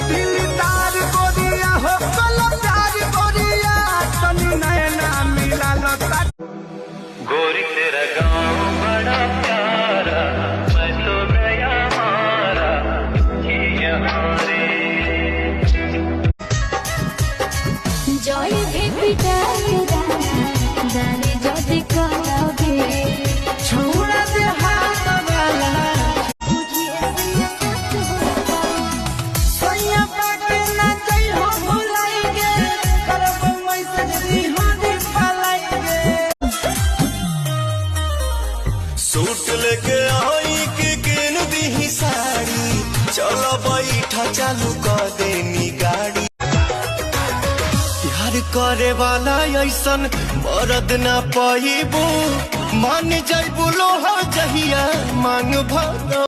दिलदार गोरिया हो कलमदार गोरिया तनी नैना मिला लता गोरी तेरा गाँव बड़ा प्यारा मैं तो गया मारा यहाँ रे জয় পিটাই দানে যদি করাবে छोड़ा दे हाथ वाला सैया पाके ना जाई हो भुलाएंगे करब मैसेज दी हो दे पालाएंगे सूट लेके आई के किन दी साड़ी चलो बैठा चालू कर देनी गाड़ी प्यार करे वाला ऐसन मरद ना पाइबू मान जाइबू लोहा जहिया मांग भर